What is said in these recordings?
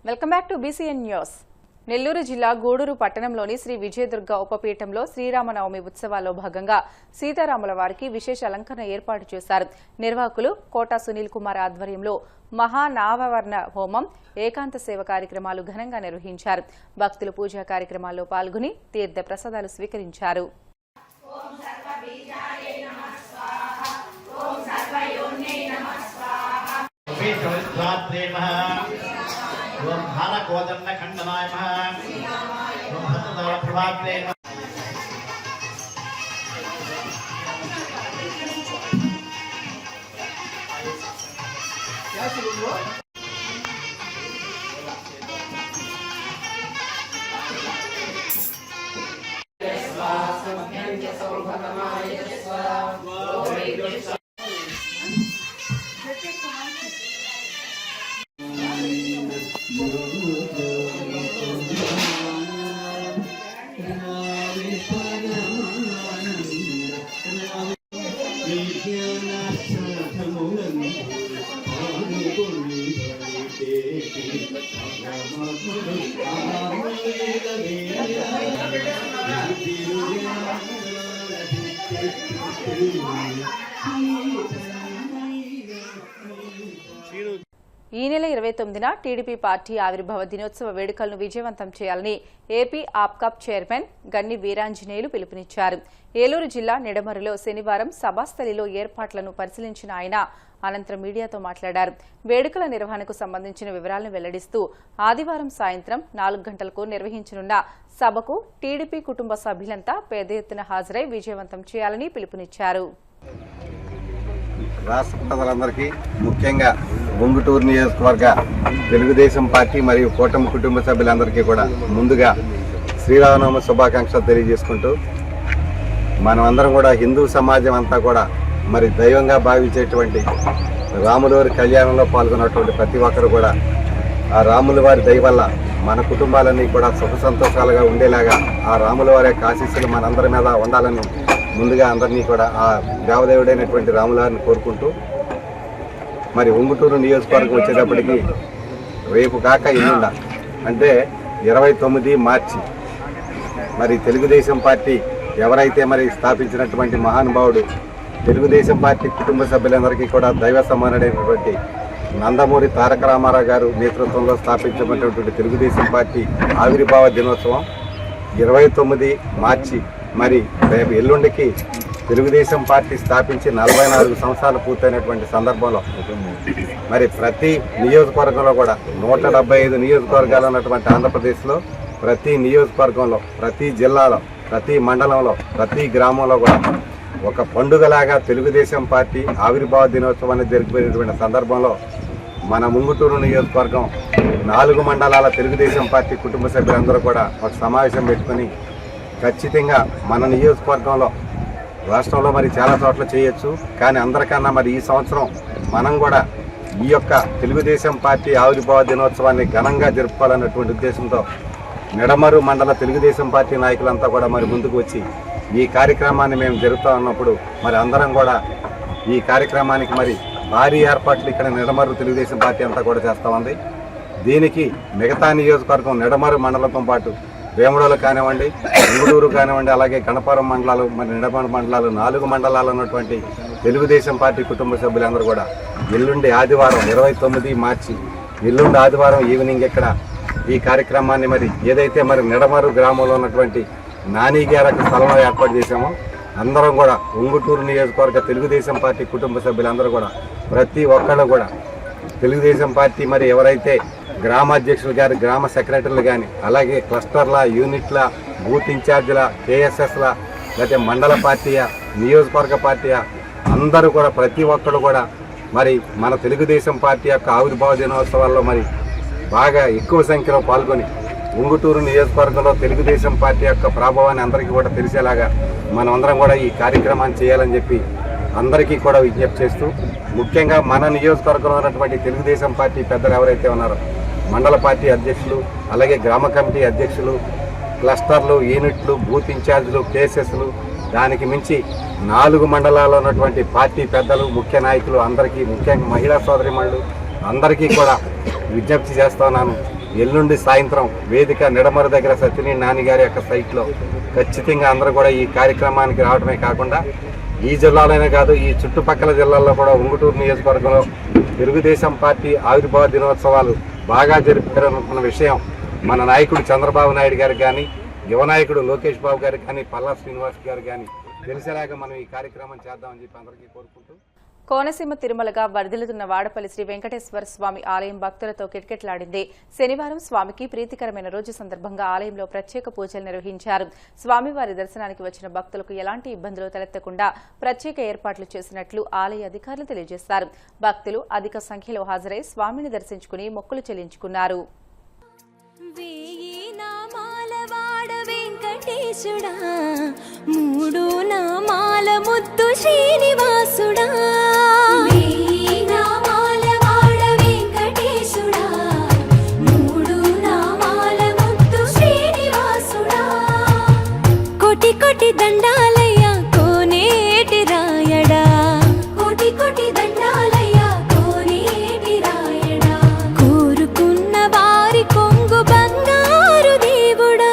Welcome back to BCN news. Nellore జిల్లా గూడూరు పట్టణంలోని శ్రీ విజయదుర్గ ఉపపీఠంలో శ్రీరామనవమి ఉత్సవాల్లో భాగంగా సీతారాముల వారికి విశేష అలంకరణ ఏర్పాటు చేశారు. నిర్వాహకులు కోటా సునీల్ కుమార్ ఆధ్వర్యంలో మహానావవర్ణ హోమం, ఏకాంత సేవ కార్యక్రమాలు ఘనంగా నిర్వహించారు. భక్తులు పూజా కార్యక్రమాల్లో పాల్గొని తీర్థ ప్రసాదాలు స్వీకరించారు. ओम भाला गोदंड खंडनाय नमः ओम भद्रदल प्रभाते क्या शुरू हुआ ఈ నెల 29న టీడీపీ పార్టీ ఆవిర్భావ దినోత్సవ వేడుకలను విజయవంతం చేయాలని ఏపీ ఆప్కాప్ చైర్మన్ గన్ని వీరాంజనేయులు పిలుపునిచ్చారు. ఏలూరు జిల్లా నిడమరులో శనివారం సభాస్థలిలో ఏర్పాట్లను పరిశీలించిన ఆయన అనంతరం మీడియాతో మాట్లాడారు. వేడుకల నిర్వహణకు సంబంధించిన వివరాలను వెల్లడిస్తూ ఆదివారం సాయంత్రం 4 గంటలకు నిర్వహించనున్న సభకు టీడీపీ కుటుంబ సభ్యులంతా పెద్ద ఎత్తున హాజరై విజయవంతం చేయాలని పిలుపునిచ్చారు. రాష్ట్ర ప్రజలందరికీ ముఖ్యంగా ఉంగుటూరు నియోజకవర్గ తెలుగుదేశం పార్టీ మరియు కూటమి కుటుంబ సభ్యులందరికీ కూడా ముందుగా శ్రీరామనవమి శుభాకాంక్షలు తెలియజేసుకుంటూ మనమందరం కూడా హిందూ సమాజం అంతా కూడా మరి దైవంగా భావించేటువంటి రాములవారి కళ్యాణంలో పాల్గొన్నటువంటి ప్రతి ఒక్కరు కూడా ఆ రాముల వారి దయ వల్ల మన కుటుంబాలన్నీ కూడా సుఖ సంతోషాలుగా ఉండేలాగా ఆ రాముల వారి యొక్క ఆశీస్సులు మనందరి మీద ఉండాలని ముందుగా అందరినీ కూడా ఆ దేవదేవుడైనటువంటి రాములవారిని కోరుకుంటూ మరి ఉంగుటూరు నియోజకవర్గం వచ్చేటప్పటికి రేపు కాక ఎల్లుండ అంటే 29 మార్చి మరి తెలుగుదేశం పార్టీ ఎవరైతే మరి స్థాపించినటువంటి మహానుభావుడు తెలుగుదేశం పార్టీ కుటుంబ సభ్యులందరికీ కూడా దైవ సమానుడైనటువంటి నందమూరి తారక రామారావు గారు నేతృత్వంలో స్థాపించబడినటువంటి తెలుగుదేశం పార్టీ ఆవిర్భావ దినోత్సవం 29 మార్చి మరి రేపు ఎల్లుండికి తెలుగుదేశం పార్టీ స్థాపించి 44 సంవత్సరాలు పూర్తయినటువంటి సందర్భంలో మరి ప్రతి నియోజకవర్గంలో కూడా 175 నియోజకవర్గాలు ఉన్నటువంటి ఆంధ్రప్రదేశ్లో ప్రతి నియోజకవర్గంలో, ప్రతి జిల్లాలో, ప్రతి మండలంలో, ప్రతి గ్రామంలో కూడా ఒక పండుగలాగా తెలుగుదేశం పార్టీ ఆవిర్భావ దినోత్సవాన్ని జరిపినటువంటి సందర్భంలో మన ఉంగుటూరు నియోజకవర్గం 4 మండలాల తెలుగుదేశం పార్టీ కుటుంబ సభ్యులందరూ కూడా ఒక సమావేశం పెట్టుకొని ఖచ్చితంగా మన నియోజకవర్గంలో రాష్ట్రంలో మరి చాలా చోట్ల చేయొచ్చు, కానీ అందరికన్నా మరి ఈ సంవత్సరం మనం కూడా ఈ యొక్క తెలుగుదేశం పార్టీ ఆవిర్భావ దినోత్సవాన్ని ఘనంగా జరుపుకోవాలన్నటువంటి ఉద్దేశంతో నిడమరు మండల తెలుగుదేశం పార్టీ నాయకులంతా కూడా మరి ముందుకు వచ్చి ఈ కార్యక్రమాన్ని మేము జరుపుతా ఉన్నప్పుడు మరి అందరం కూడా ఈ కార్యక్రమానికి మరి భారీ ఏర్పాట్లు ఇక్కడ నిడమరు తెలుగుదేశం పార్టీ అంతా కూడా చేస్తూ ఉంది. దీనికి మిగతా నియోజకవర్గం నిడమరు మండలంతో పాటు వేముడోలు కానివ్వండి, ఉంగుటూరు కానివ్వండి, అలాగే గణపురం మండలాలు, మరి నిడమరు మండలాలు 4 మండలాలు ఉన్నటువంటి తెలుగుదేశం పార్టీ కుటుంబ సభ్యులందరూ కూడా ఎల్లుండి ఆదివారం 29 మార్చి ఎల్లుండి ఆదివారం ఈవినింగ్ ఇక్కడ ఈ కార్యక్రమాన్ని మరి ఏదైతే మరి నిడమరు గ్రామంలో ఉన్నటువంటి నానీగారకు స్థలంలో ఏర్పాటు చేశామో అందరం కూడా ఉంగుటూరు నియోజకవర్గ తెలుగుదేశం పార్టీ కుటుంబ సభ్యులందరూ కూడా ప్రతి ఒక్కళ్ళు కూడా తెలుగుదేశం పార్టీ మరి ఎవరైతే గ్రామాధ్యక్షులు కానీ, గ్రామ సెక్రటరీలు కానీ, అలాగే క్లస్టర్ల, యూనిట్ల, బూత్ ఇన్ఛార్జీల, కేఎస్ఎస్ల, లేకపోతే మండల పార్టీయా, నియోజకవర్గ పార్టీయా అందరూ కూడా ప్రతి ఒక్కరు కూడా మరి మన తెలుగుదేశం పార్టీ యొక్క ఆవిర్భావ దినోత్సవాల్లో మరి బాగా ఎక్కువ సంఖ్యలో పాల్గొని ఉంగుటూరు నియోజకవర్గంలో తెలుగుదేశం పార్టీ యొక్క ప్రభావాన్ని అందరికీ కూడా తెలిసేలాగా మనమందరం కూడా ఈ కార్యక్రమాన్ని చేయాలని చెప్పి అందరికీ కూడా విజ్ఞప్తి చేస్తూ, ముఖ్యంగా మన నియోజకవర్గంలో ఉన్నటువంటి తెలుగుదేశం పార్టీ పెద్దలు ఎవరైతే ఉన్నారో మండల పార్టీ అధ్యక్షులు, అలాగే గ్రామ కమిటీ అధ్యక్షులు, క్లస్టర్లు, యూనిట్లు, బూత్ ఇన్ఛార్జీలు, కేసెస్లు, దానికి మించి 4 మండలాల్లో ఉన్నటువంటి పార్టీ పెద్దలు, ముఖ్య నాయకులు అందరికీ, ముఖ్యంగా మహిళా సోదరిమణులు అందరికీ కూడా విజ్ఞప్తి చేస్తున్నాను. ఎల్లుండి సాయంత్రం వేదిక నిడమరు దగ్గర సత్యనేని నాని గారి యొక్క సైట్లో ఖచ్చితంగా అందరూ కూడా ఈ కార్యక్రమానికి రావడమే కాకుండా ఈ జిల్లాలోనే కాదు ఈ చుట్టుపక్కల జిల్లాల్లో కూడా ఉంగుటూరు నియోజకవర్గంలో తెలుగుదేశం పార్టీ ఆవిర్భావ దినోత్సవాలు బాగా జరిపారనుకున్న విషయం మన నాయకుడు చంద్రబాబు నాయుడు గారికి కానీ యువ నాయకుడు లోకేష్ బాబు గారికి కానీ పల్లా శ్రీనివాస్ గారు కానీ తెలిసేలాగా మనం ఈ కార్యక్రమం చేద్దామని చెప్పి అందరికీ కోరుకుంటూ కోనసీమ తిరుమలగా వర్ధిల్లుతున్న వాడపల్లి శ్రీ వెంకటేశ్వర స్వామి ఆలయం భక్తులతో కిటకిటలాడింది. శనివారం స్వామికి ప్రీతికరమైన రోజు సందర్భంగా ఆలయంలో ప్రత్యేక పూజలు నిర్వహించారు. స్వామివారి దర్శనానికి వచ్చిన భక్తులకు ఎలాంటి ఇబ్బందులు తలెత్తకుండా ప్రత్యేక ఏర్పాట్లు చేసినట్లు ఆలయ అధికారులు తెలియజేశారు. భక్తులు అధిక సంఖ్యలో హాజరై స్వామిని దర్శించుకుని మొక్కులు చెల్లించుకున్నారు. వెంకటేశుడా మూడు నామాల ముద్దు శ్రీనివాసుడా నామాల వాడ వెంకటేశుడా మూడు నామాల ముద్దు శ్రీనివాసుడా కోటి కోటి దండాలయ్యా కోనేటి రాయడా కోటి కోటి దండాలయ్యా కోనేటి రాయడా కోరుకున్న వారి కొంగు బంగారు దేవుడా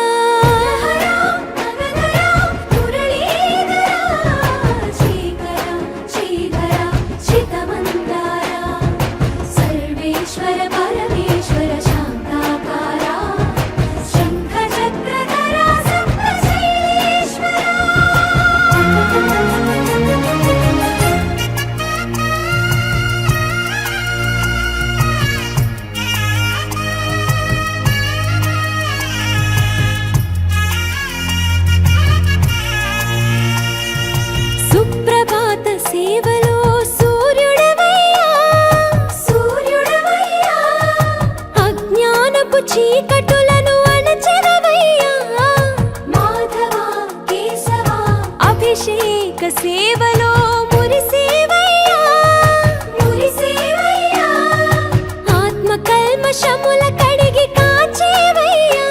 చీకటులను అణచెదవయ్యా మాధవా కేశవా అభిషేక సేవలో మురిసేవయ్యా మురిసేవయ్యా ఆత్మ కల్మషముల కడిగి కాచేవయ్యా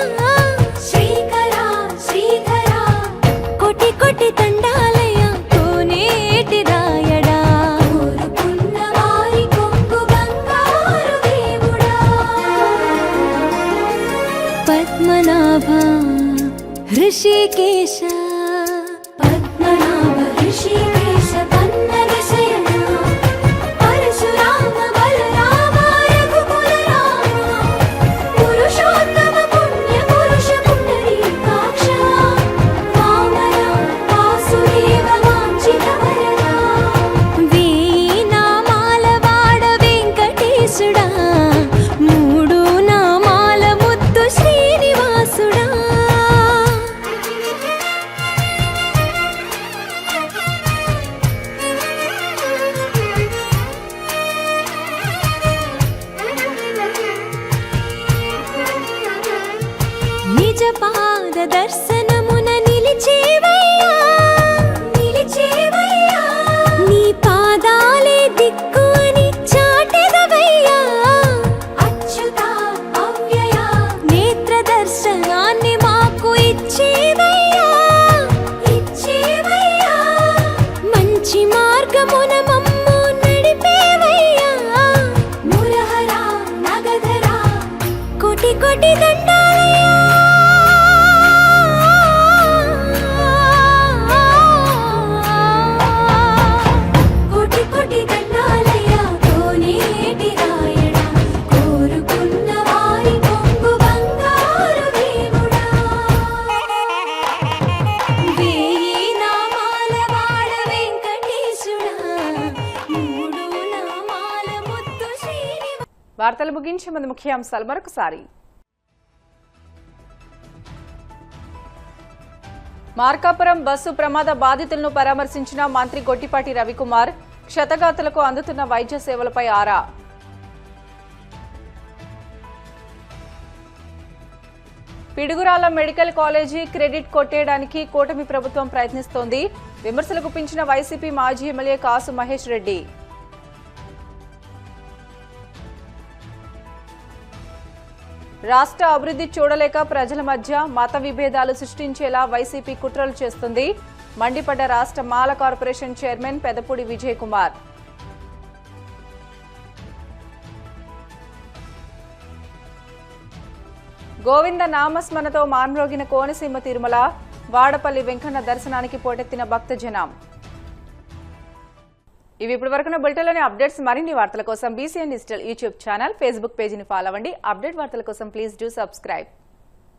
శ్రీకరా శ్రీధరా కోటి కోటి దండాలయ్యా కోనేటి రాయడా కోరుకున్న వారి కొంగు బంగారు దేవుడా పద్మనాభ ఋషికేశ పద్మనాభ ఋషికేశ పన్నగ శయన పరశురామ బలరామ రఘుకుల రామ పురుషోత్తమ పుణ్య పురుష పుండరీకాక్ష వామన వాసుదేవ వాంఛిత వరద వేయి నామాల వాడ వెంకటేశుడా మూడు నామాల ముద్దు శ్రీనివాసుడా నిజ పాద దర్శనమున నిలిచేవయ్యా నిలిచేవయ్యా నీ పాదాలే దిక్కు అని చాటెదవయ్యా అచ్యుత అవ్యయ నేత్ర దర్శనాన్ని మాకు ఇచ్చేవయ్యా ఇచ్చేవయ్యా మంచి మార్గమున మమ్ము నడిపేవయ్యా మురహర నగధర కోటి కోటి దండాలయ్యా కోటి కోటి దండాలయ్యా కోనేటి రాయడా కోరుకున్న వారి కొంగు బంగారు దేవుడా వేయి నామాల వాడ వెంకటేశుడా మూడు నామాల ముద్దు శ్రీనివాసుడా. వార్తలు ముగించే ముందు ముఖ్యాంశాలు మరొకసారి. మార్కాపురం బస్సు ప్రమాద బాధితులను పరామర్శించిన మంత్రి గొట్టిపాటి రవికుమార్. క్షతగాతులకు అందుతున్న వైద్య సేవలపై ఆరా. పిడుగురాళ్ల మెడికల్ కాలేజీ క్రెడిట్ కొట్టేయడానికి కూటమి ప్రభుత్వం ప్రయత్నిస్తోంది. విమర్శలు గుప్పించిన వైసీపీ మాజీ ఎమ్మెల్యే కాసు మహేష్ రెడ్డి. రాష్ట్ర అభివృద్ధి చూడలేక ప్రజల మధ్య మత విభేదాలు సృష్టించేలా వైసీపీ కుట్రలు చేస్తుంది. మండిపడ్డ రాష్ట్ర మాల కార్పొరేషన్ చైర్మన్ పెదపూడి విజయ్ కుమార్. గోవింద నామస్మరణతో మాన్రోగిన కోనసీమ తిరుమల, వాడపల్లి వెంకన్న దర్శనానికి పోటెత్తిన భక్తజనం. ఇవి ఇప్పటివరకున్న బులెటిన్లోని అప్డేట్స్. మరిన్ని వార్తల కోసం BCN digital YouTube channel, Facebook పేజీని ఫాలో అవ్వండి. అప్డేట్ వార్తల కోసం ప్లీజ్ డూ సబ్స్క్రైబ్.